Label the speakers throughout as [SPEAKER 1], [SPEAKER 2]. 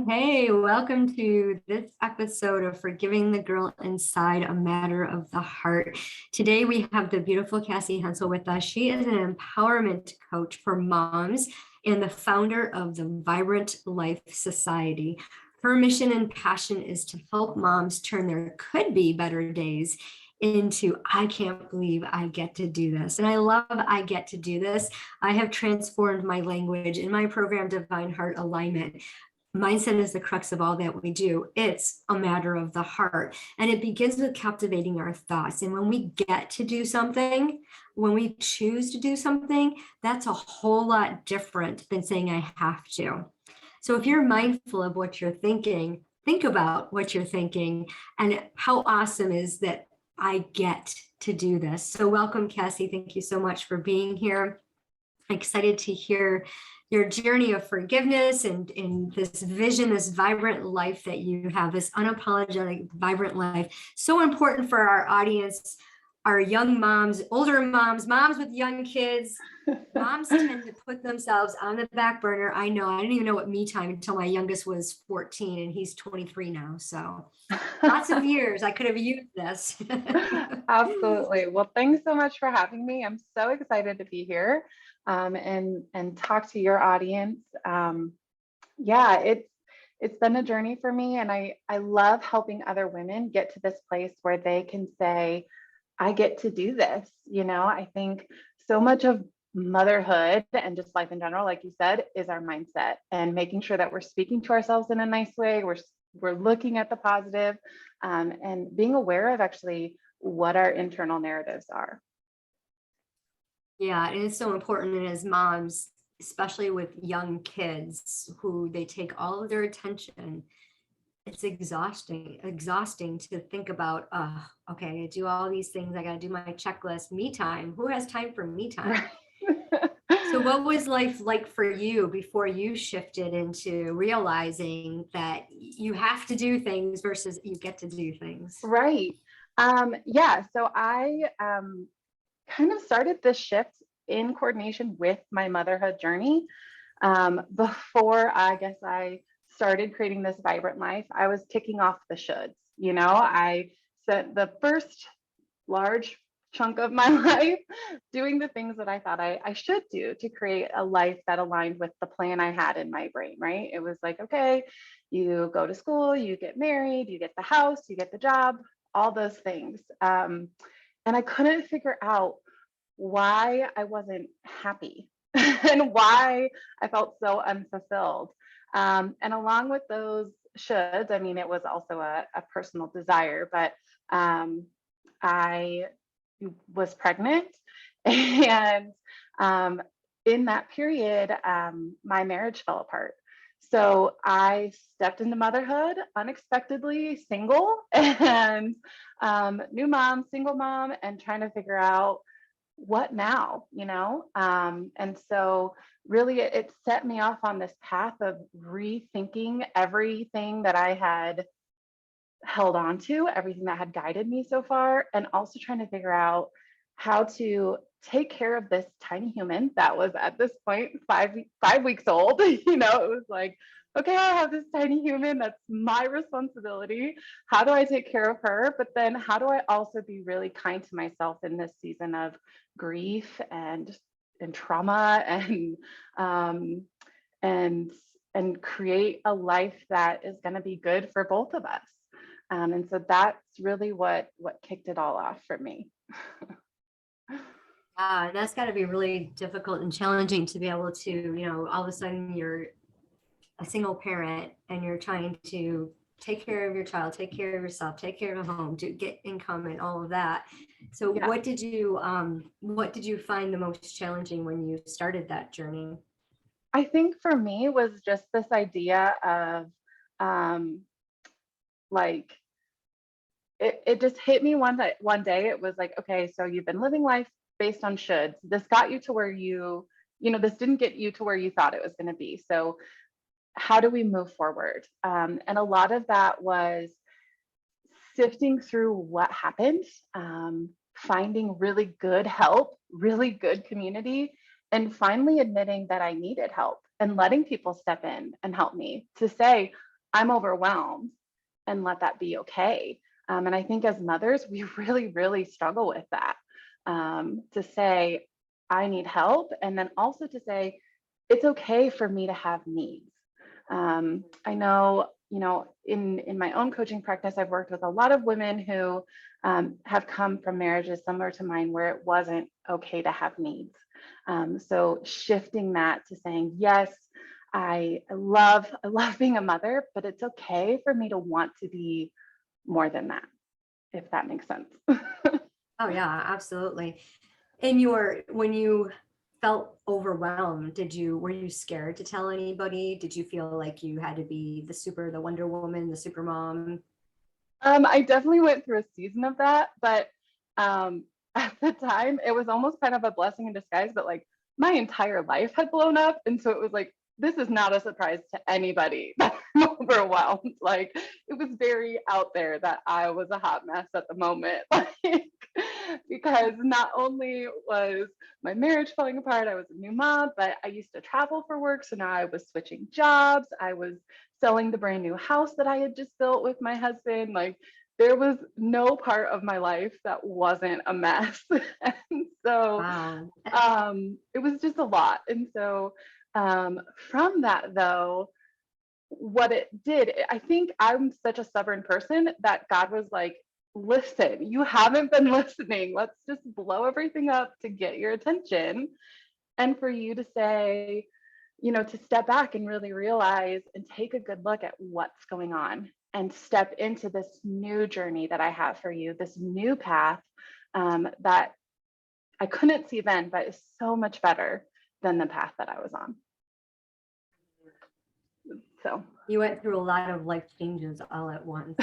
[SPEAKER 1] Hey, welcome to this episode of Forgiving the Girl Inside, a Matter of the Heart. Today we have the beautiful Cassi with us. She is an empowerment coach for moms and the founder of the Vibrant Life Society. Her mission and passion is to help moms turn their could be better days into I can't believe I get to do this. And I love I get to do this. I have transformed my language in my program, Divine Heart Alignment. Mindset is the crux of all that we do. It's a matter of the heart. And it begins with captivating our thoughts. And when we get to do something, when we choose to do something, that's a whole lot different than saying I have to. So if you're mindful of what you're thinking, think about what you're thinking and how awesome is that I get to do this. So welcome, Cassi. Thank you so much for being here. Excited to hear your journey of forgiveness and this vision, this vibrant life that you have, this unapologetic, vibrant life. So important for our audience, our young moms, older moms, moms with young kids. Moms tend to put themselves on the back burner. I know, I didn't even know what me time until my youngest was 14 and he's 23 now. So lots of years I could have used this.
[SPEAKER 2] Absolutely. Well, thanks so much for having me. I'm so excited to be here and talk to your audience. Yeah, it's been a journey for me, and I love helping other women get to this place where they can say, I get to do this. I think so much of motherhood and just life in general, like you said, is our mindset and making sure that we're speaking to ourselves in a nice way. We're looking at the positive, and being aware of actually what our internal narratives are.
[SPEAKER 1] Yeah, it is so important. And as moms, especially with young kids who they take all of their attention, it's exhausting to think about, okay, I do all these things. I got to do my checklist, me time. Who has time for me time?
[SPEAKER 2] Right.
[SPEAKER 1] So what was life like for you before you shifted into realizing that you have to do things versus you get to do things?
[SPEAKER 2] Right. Yeah. So I kind of started this shift in coordination with my motherhood journey. Before I guess I started creating this vibrant life, I was ticking off the shoulds. I spent the first large chunk of my life doing the things that I thought I should do to create a life that aligned with the plan I had in my brain, right? It was like, okay, you go to school, you get married, you get the house, you get the job, all those things. And I couldn't figure out why I wasn't happy and why I felt so unfulfilled. And along with those shoulds, I mean, it was also a personal desire, but I was pregnant. And in that period, my marriage fell apart. So I stepped into motherhood unexpectedly, single, and new mom, single mom, and trying to figure out what now. And so really it set me off on this path of rethinking everything that I had held on to, everything that had guided me so far, and also trying to figure out how to take care of this tiny human that was at this point 5 weeks old. It was like, okay, I have this tiny human, that's my responsibility. How do I take care of her? But then how do I also be really kind to myself in this season of grief and trauma and create a life that is going to be good for both of us. And so that's really what kicked it all off for me.
[SPEAKER 1] That's got to be really difficult and challenging to be able to, all of a sudden you're a single parent and you're trying to take care of your child, take care of yourself, take care of the home, to get income and all of that. So
[SPEAKER 2] Yeah.
[SPEAKER 1] what did you find the most challenging when you started that journey?
[SPEAKER 2] I think for me was just this idea of like it just hit me one day. It was like, okay, so you've been living life based on shoulds. This got you to where this didn't get you to where you thought it was going to be. So how do we move forward? And a lot of that was sifting through what happened, finding really good help, really good community, and finally admitting that I needed help and letting people step in and help me to say, I'm overwhelmed, and let that be okay. And I think as mothers, we really, really struggle with that, to say, I need help. And then also to say, it's okay for me to have needs. I know, in my own coaching practice, I've worked with a lot of women who have come from marriages similar to mine where it wasn't okay to have needs. So shifting that to saying, yes, I love being a mother, but it's okay for me to want to be more than that, if that makes sense.
[SPEAKER 1] Oh yeah, absolutely. When you felt overwhelmed, were you scared to tell anybody? Did you feel like you had to be the Wonder Woman, the super mom?
[SPEAKER 2] I definitely went through a season of that, but at the time, it was almost kind of a blessing in disguise. But like my entire life had blown up, and so it was like this is not a surprise to anybody that I'm overwhelmed. Like it was very out there that I was a hot mess at the moment, like because not only was my marriage falling apart, I was a new mom, but I used to travel for work, so now I was switching jobs. I was selling the brand new house that I had just built with my husband. Like there was no part of my life that wasn't a mess. And so
[SPEAKER 1] Wow.
[SPEAKER 2] it was just a lot. And so from that though, what it did, I think I'm such a stubborn person that God was like, listen, you haven't been listening. Let's just blow everything up to get your attention. And for you to say, to step back and really realize and take a good look at what's going on and step into this new journey that I have for you, this new path that I couldn't see then, but is so much better than the path that I was on. So
[SPEAKER 1] You went through a lot of life changes all at once.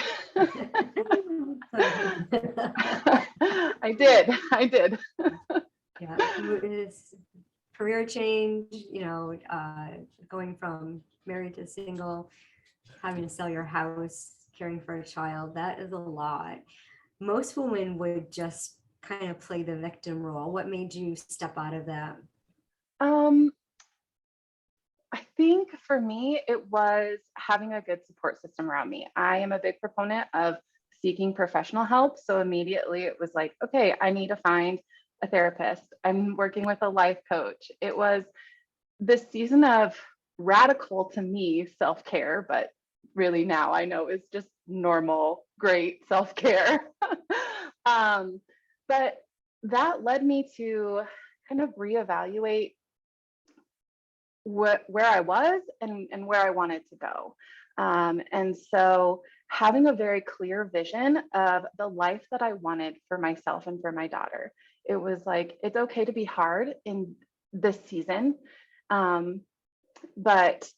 [SPEAKER 2] I did.
[SPEAKER 1] Yeah, it's career change, going from married to single, having to sell your house, caring for a child, that is a lot. Most women would just kind of play the victim role. What made you step out of that?
[SPEAKER 2] I think for me, it was having a good support system around me. I am a big proponent of seeking professional help. So immediately it was like, okay, I need to find a therapist. I'm working with a life coach. It was this season of radical to me self-care, but really now I know is just normal, great self-care. But that led me to kind of reevaluate where I was and where I wanted to go. And so having a very clear vision of the life that I wanted for myself and for my daughter, it was like, it's okay to be hard in this season, but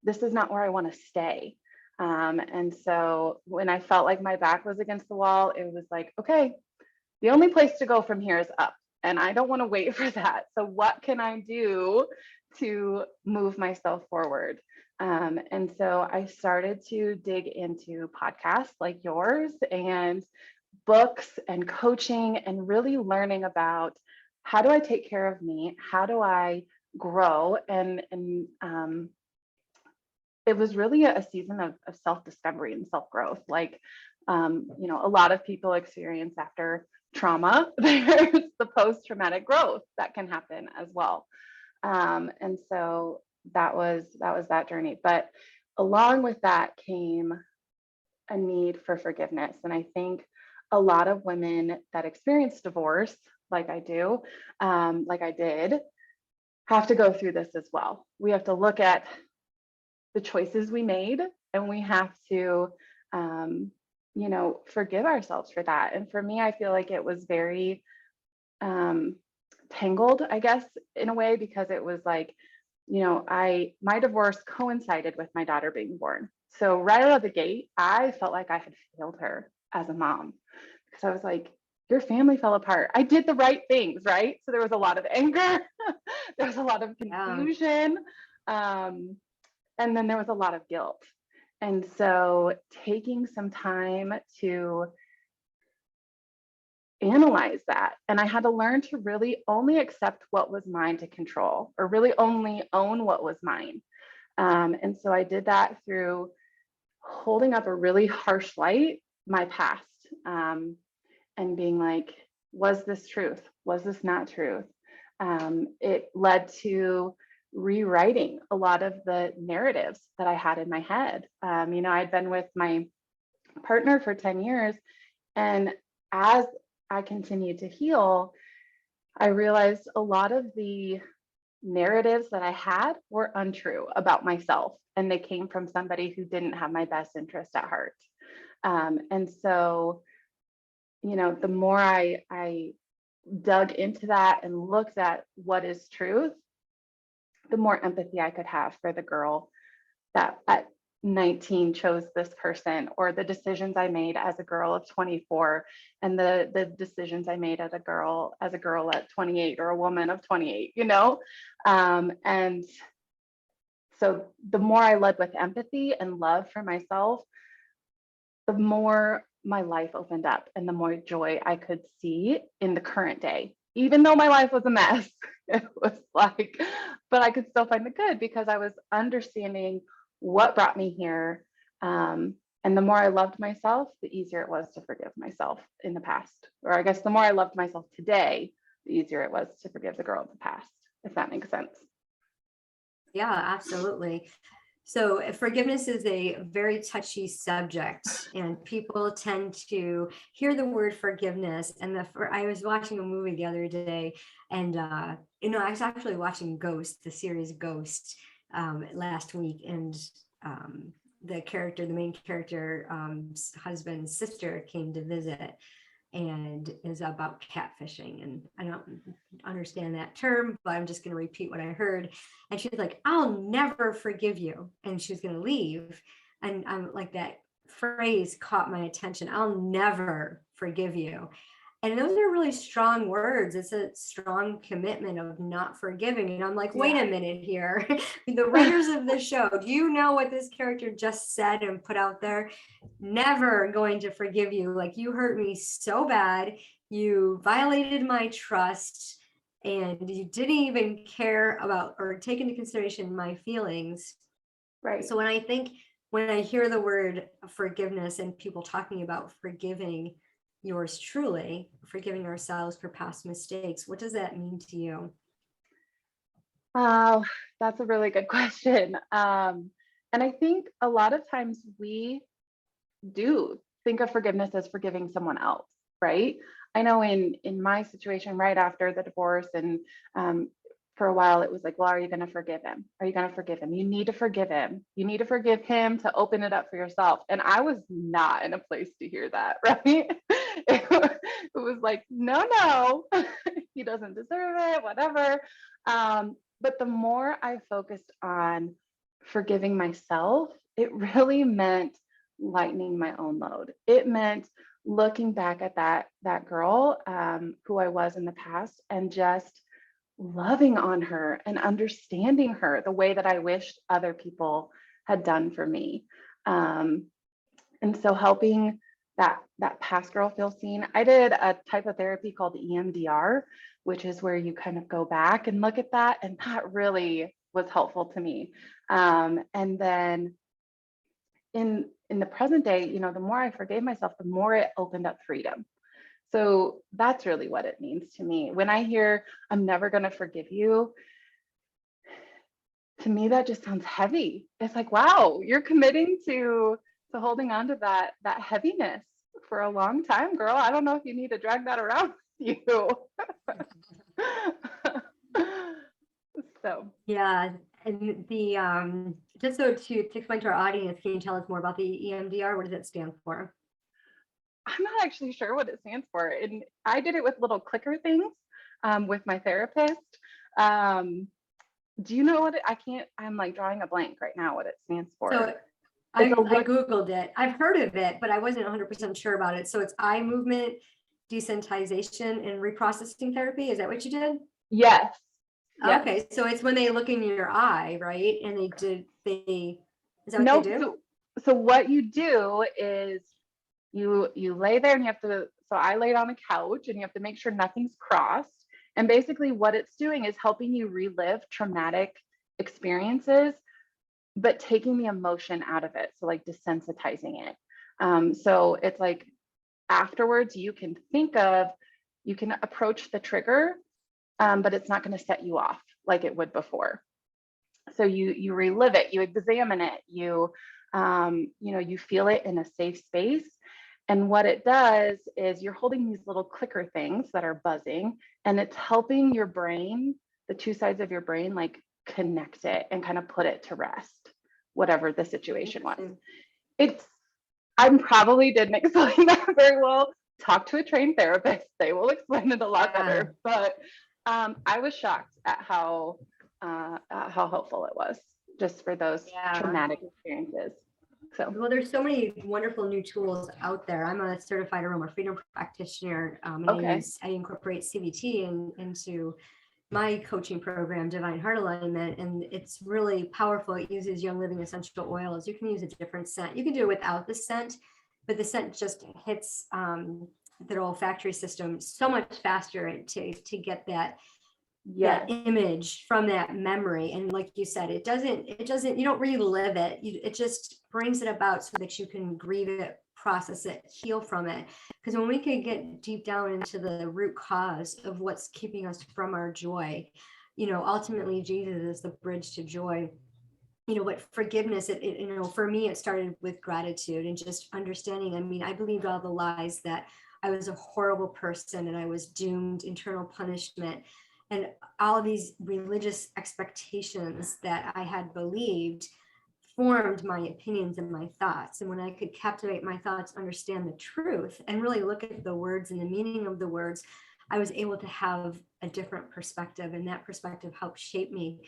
[SPEAKER 2] this is not where I want to stay. And so when I felt like my back was against the wall, it was like, okay, the only place to go from here is up. And I don't want to wait for that. So what can I do to move myself forward? And so I started to dig into podcasts like yours and books and coaching and really learning about how do I take care of me? How do I grow? And it was really a season of self-discovery and self-growth. Like, a lot of people experience after trauma, there's the post-traumatic growth that can happen as well. And so that was that journey. But along with that came a need for forgiveness. And I think a lot of women that experience divorce, like I do, like I did, have to go through this as well. We have to look at the choices we made, and we have to, forgive ourselves for that. And for me, I feel like it was very tangled, I guess, in a way, because it was like, my divorce coincided with my daughter being born. So right out of the gate, I felt like I had failed her as a mom, because I was like, your family fell apart. I did the right things, right? So there was a lot of anger, there was a lot of confusion, and then there was a lot of guilt. And so taking some time to analyze that, and I had to learn to really only accept what was mine to control, or really only own what was mine. And so I did that through holding up a really harsh light my past, and being like, was this truth? Was this not truth? It led to rewriting a lot of the narratives that I had in my head. I'd been with my partner for 10 years, and as I continued to heal, I realized a lot of the narratives that I had were untrue about myself, and they came from somebody who didn't have my best interest at heart. And so, the more I dug into that and looked at what is truth, the more empathy I could have for the girl that at 19 chose this person, or the decisions I made as a girl of 24, and the decisions I made as a girl at 28, or a woman of 28, and so the more I led with empathy and love for myself, the more my life opened up and the more joy I could see in the current day. Even though my life was a mess, it was like, but I could still find the good because I was understanding what brought me here. And the more I loved myself, the easier it was to forgive myself in the past. Or I guess the more I loved myself today, the easier it was to forgive the girl of the past, if that makes sense.
[SPEAKER 1] Yeah, absolutely. So forgiveness is a very touchy subject, and people tend to hear the word forgiveness. And I was watching a movie the other day, and I was actually watching Ghost, the series Ghost, last week, and the main character, husband's sister came to visit, and is about catfishing. And I don't understand that term, but I'm just going to repeat what I heard. And she's like, I'll never forgive you. And she was going to leave. And I'm like, that phrase caught my attention. I'll never forgive you. And those are really strong words. It's a strong commitment of not forgiving. And I'm like, wait a minute here. The writers of the show, do you know what this character just said and put out there? Never going to forgive you. Like, you hurt me so bad. You violated my trust, and you didn't even care about or take into consideration my feelings.
[SPEAKER 2] Right.
[SPEAKER 1] So when I hear the word forgiveness and people talking about forgiving yours truly, forgiving ourselves for past mistakes, what does that mean to you?
[SPEAKER 2] That's a really good question. And I think a lot of times we do think of forgiveness as forgiving someone else, right? I know in my situation right after the divorce, and for a while it was like, well, are you going to forgive him? Are you going to forgive him? You need to forgive him. You need to forgive him to open it up for yourself. And I was not in a place to hear that, right? It was like, no, he doesn't deserve it, whatever. But the more I focused on forgiving myself, it really meant lightening my own load. It meant looking back at that girl who I was in the past, and just loving on her and understanding her the way that I wished other people had done for me. And so helping that past girl feel seen. I did a type of therapy called EMDR, which is where you kind of go back and look at that, and that really was helpful to me. And then in the present day, the more I forgave myself, the more it opened up freedom. So that's really what it means to me. When I hear I'm never going to forgive you, to me that just sounds heavy. It's like, wow, you're committing to holding on to that heaviness for a long time, girl. I don't know if you need to drag that around with you. So
[SPEAKER 1] yeah. And the just so to explain to our audience, can you tell us more about the EMDR? What does it stand for?
[SPEAKER 2] I'm not actually sure what it stands for. And I did it with little clicker things with my therapist. Do you know what I'm like drawing a blank right now what it stands for.
[SPEAKER 1] So I Googled it. I've heard of it, but I wasn't 100% sure about it. So it's eye movement desensitization and reprocessing therapy. Is that what you did?
[SPEAKER 2] Yes.
[SPEAKER 1] Okay. So it's when they look in your eye, right? And is that what
[SPEAKER 2] nope.
[SPEAKER 1] they do?
[SPEAKER 2] So what you do is you lay there, and you have to, so I laid on a couch, and you have to make sure nothing's crossed. And basically what it's doing is helping you relive traumatic experiences but taking the emotion out of it. So like desensitizing it. So it's like afterwards you can you can approach the trigger, but it's not going to set you off like it would before. So you relive it, you examine it, you feel it in a safe space. And what it does is you're holding these little clicker things that are buzzing, and it's helping your brain, the two sides of your brain, like connect it and kind of put it to rest, whatever the situation was. It's, I probably didn't explain that very well. Talk to a trained therapist, they will explain it a lot better. But I was shocked at how helpful it was just for those traumatic experiences. So,
[SPEAKER 1] well, there's so many wonderful new tools out there. I'm a certified aroma freedom practitioner, and I incorporate CBT into my coaching program, Divine Heart Alignment, and it's really powerful. It uses Young Living essential oils. You can use a different scent. You can do it without the scent, but the scent just hits their olfactory system so much faster to get that image from that memory. And like you said, it doesn't, you don't relive it. It just brings it about so that you can grieve it, process it, heal from it. Because when we can get deep down into the root cause of what's keeping us from our joy, ultimately Jesus is the bridge to joy. But forgiveness, for me, it started with gratitude and just understanding. I mean, I believed all the lies that I was a horrible person and I was doomed, internal punishment, and all of these religious expectations that I had believed formed my opinions and my thoughts. And when I could captivate my thoughts, understand the truth, and really look at the words and the meaning of the words, I was able to have a different perspective, and that perspective helped shape me.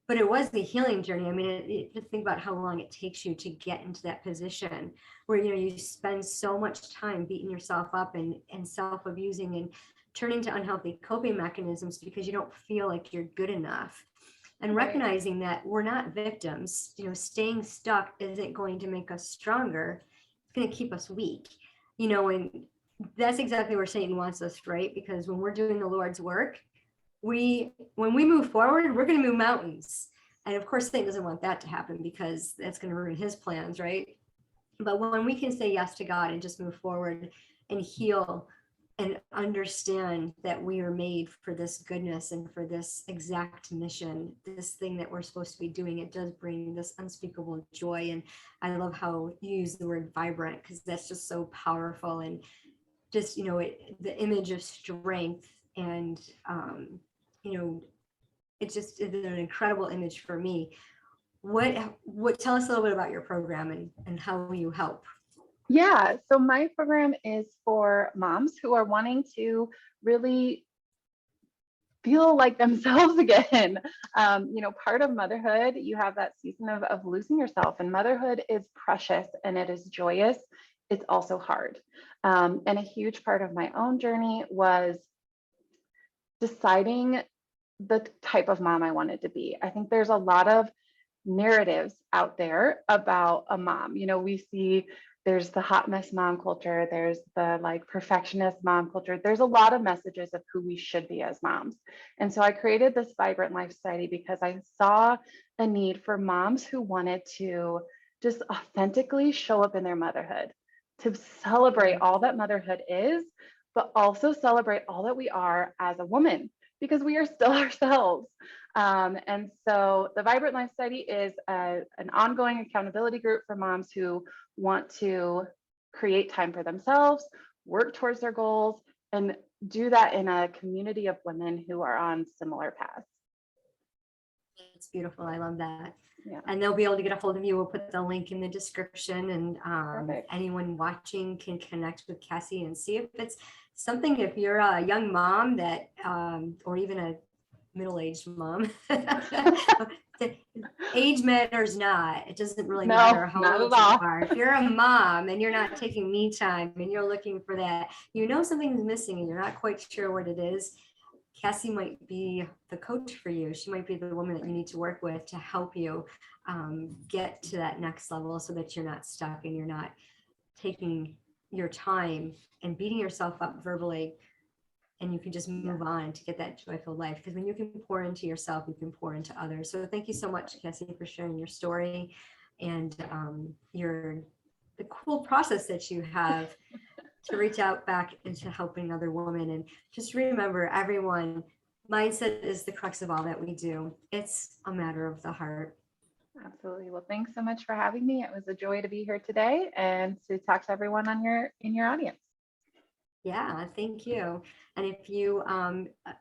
[SPEAKER 1] But it was the healing journey. I mean, just think about how long it takes you to get into that position where, you spend so much time beating yourself up and self-abusing and turning to unhealthy coping mechanisms because you don't feel like you're good enough. And recognizing that we're not victims, staying stuck isn't going to make us stronger. It's going to keep us weak, and that's exactly where Satan wants us, right? Because when we're doing the Lord's work, when we move forward, we're going to move mountains. And of course, Satan doesn't want that to happen because that's going to ruin his plans, right? But when we can say yes to God and just move forward and heal and understand that we are made for this goodness and for this exact mission, this thing that we're supposed to be doing, it does bring this unspeakable joy. And I love how you use the word vibrant, because that's just so powerful. And just, the image of strength and, it's just an incredible image for me. What tell us a little bit about your program and how you help.
[SPEAKER 2] Yeah, so my program is for moms who are wanting to really feel like themselves again. Part of motherhood, you have that season of losing yourself, and motherhood is precious and it is joyous. It's also hard. And a huge part of my own journey was deciding the type of mom I wanted to be. I think there's a lot of narratives out there about a mom. We see there's the hot mess mom culture, there's the like perfectionist mom culture. There's a lot of messages of who we should be as moms. And so I created this Vibrant Life Society because I saw a need for moms who wanted to just authentically show up in their motherhood, to celebrate all that motherhood is, but also celebrate all that we are as a woman, because we are still ourselves. And so the Vibrant Life Society is an ongoing accountability group for moms who want to create time for themselves, work towards their goals, and do that in a community of women who are on similar paths.
[SPEAKER 1] It's beautiful. I love that.
[SPEAKER 2] Yeah.
[SPEAKER 1] And they'll be able to get a hold of you. We'll put the link in the description, and anyone watching can connect with Cassi and see if it's something. If you're a young mom that, or even a middle-aged mom, age matters not. It doesn't really matter how old you are. If you're a mom and you're not taking me time and you're looking for that, something's missing and you're not quite sure what it is, Cassi might be the coach for you. She might be the woman that you need to work with to help you get to that next level, so that you're not stuck and you're not taking your time and beating yourself up verbally and you can just move on to get that joyful life. Because when you can pour into yourself, you can pour into others. So thank you so much, Cassie, for sharing your story and the cool process that you have to reach out back into helping other women. And just remember, everyone, mindset is the crux of all that we do. It's a matter of the heart.
[SPEAKER 2] Absolutely. Well, thanks so much for having me. It was a joy to be here today and to talk to everyone in your audience.
[SPEAKER 1] Yeah, thank you. And if you,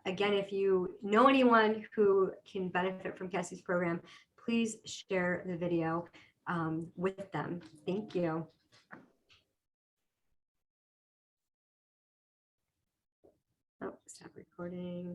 [SPEAKER 1] again, if you know anyone who can benefit from Cassie's program, please share the video with them. Thank you. Oh, stop recording.